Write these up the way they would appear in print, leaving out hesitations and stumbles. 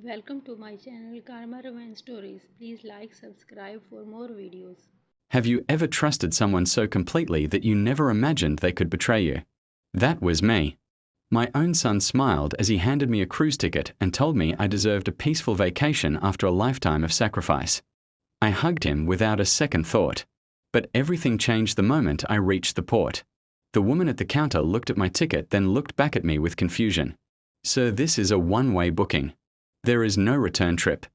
Welcome to my channel Karma Romance Stories. Please like, subscribe for more videos. Have you ever trusted someone so completely that you never imagined they could betray you? That was me. My own son smiled as he handed me a cruise ticket and told me I deserved a peaceful vacation after a lifetime of sacrifice. I hugged him without a second thought. But everything changed the moment I reached the port. The woman at the counter looked at my ticket, then looked back at me with confusion. "Sir, this is a one-way booking. There is no return trip."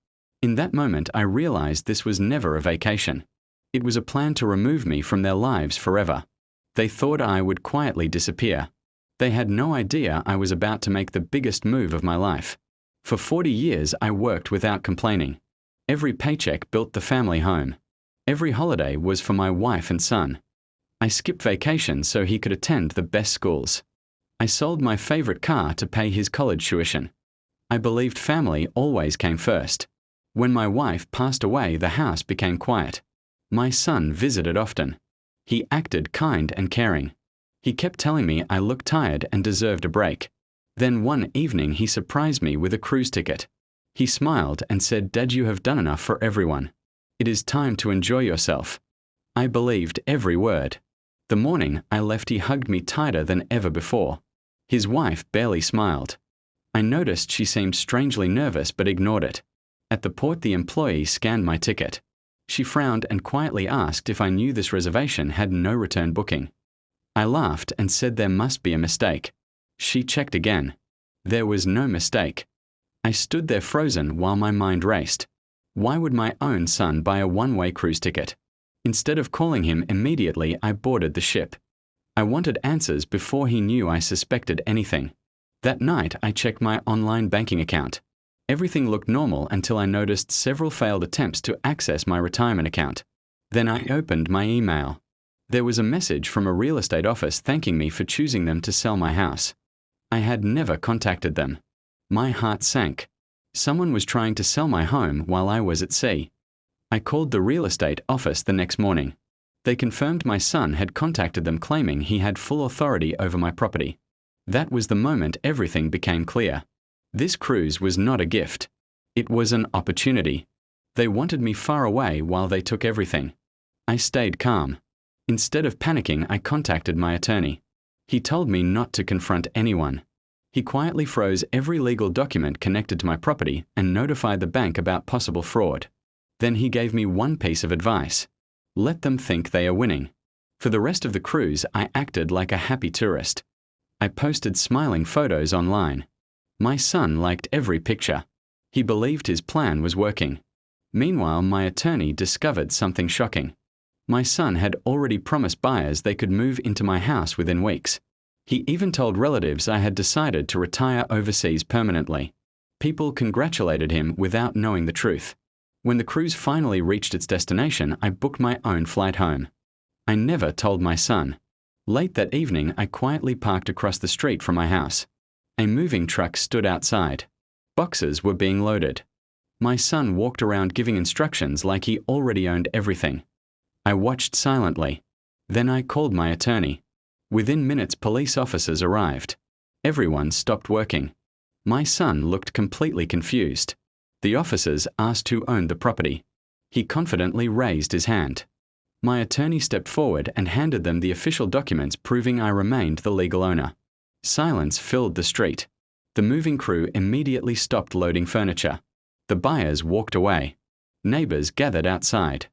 In that moment, I realized this was never a vacation. It was a plan to remove me from their lives forever. They thought I would quietly disappear. They had no idea I was about to make the biggest move of my life. For 40 years, I worked without complaining. Every paycheck built the family home. Every holiday was for my wife and son. I skipped vacations so he could attend the best schools. I sold my favorite car to pay his college tuition. I believed family always came first. When my wife passed away, the house became quiet. My son visited often. He acted kind and caring. He kept telling me I looked tired and deserved a break. Then one evening he surprised me with a cruise ticket. He smiled and said, "Dad, you have done enough for everyone. It is time to enjoy yourself." I believed every word. The morning I left, he hugged me tighter than ever before. His wife barely smiled. I noticed she seemed strangely nervous but ignored it. At the port, the employee scanned my ticket. She frowned and quietly asked if I knew this reservation had no return booking. I laughed and said there must be a mistake. She checked again. There was no mistake. I stood there frozen while my mind raced. Why would my own son buy a one-way cruise ticket? Instead of calling him immediately, I boarded the ship. I wanted answers before he knew I suspected anything. That night, I checked my online banking account. Everything looked normal until I noticed several failed attempts to access my retirement account. Then I opened my email. There was a message from a real estate office thanking me for choosing them to sell my house. I had never contacted them. My heart sank. Someone was trying to sell my home while I was at sea. I called the real estate office the next morning. They confirmed my son had contacted them claiming he had full authority over my property. That was the moment everything became clear. This cruise was not a gift. It was an opportunity. They wanted me far away while they took everything. I stayed calm. Instead of panicking, I contacted my attorney. He told me not to confront anyone. He quietly froze every legal document connected to my property and notified the bank about possible fraud. Then he gave me one piece of advice. Let them think they are winning. For the rest of the cruise, I acted like a happy tourist. I posted smiling photos online. My son liked every picture. He believed his plan was working. Meanwhile, my attorney discovered something shocking. My son had already promised buyers they could move into my house within weeks. He even told relatives I had decided to retire overseas permanently. People congratulated him without knowing the truth. When the cruise finally reached its destination, I booked my own flight home. I never told my son. Late that evening, I quietly parked across the street from my house. A moving truck stood outside. Boxes were being loaded. My son walked around giving instructions like he already owned everything. I watched silently. Then I called my attorney. Within minutes, police officers arrived. Everyone stopped working. My son looked completely confused. The officers asked who owned the property. He confidently raised his hand. My attorney stepped forward and handed them the official documents proving I remained the legal owner. Silence filled the street. The moving crew immediately stopped loading furniture. The buyers walked away. Neighbors gathered outside.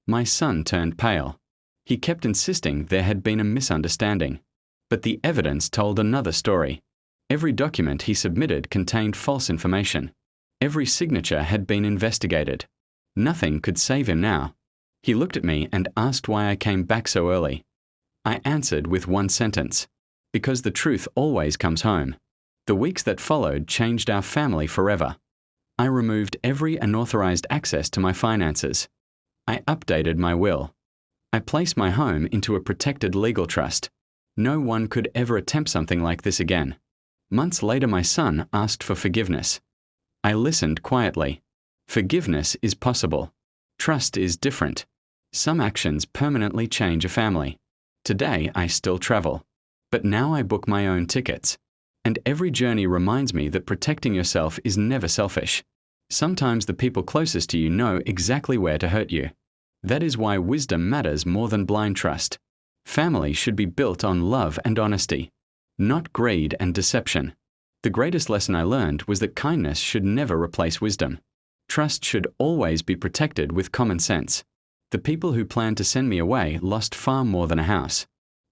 My son turned pale. He kept insisting there had been a misunderstanding. But the evidence told another story. Every document he submitted contained false information. Every signature had been investigated. Nothing could save him now. He looked at me and asked why I came back so early. I answered with one sentence. Because the truth always comes home. The weeks that followed changed our family forever. I removed every unauthorized access to my finances. I updated my will. I placed my home into a protected legal trust. No one could ever attempt something like this again. Months later, my son asked for forgiveness. I listened quietly. Forgiveness is possible. Trust is different. Some actions permanently change a family. Today, I still travel. But now I book my own tickets. And every journey reminds me that protecting yourself is never selfish. Sometimes the people closest to you know exactly where to hurt you. That is why wisdom matters more than blind trust. Family should be built on love and honesty, not greed and deception. The greatest lesson I learned was that kindness should never replace wisdom. Trust should always be protected with common sense. The people who planned to send me away lost far more than a house.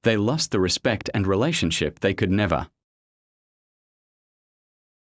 They lost the respect and relationship they could never.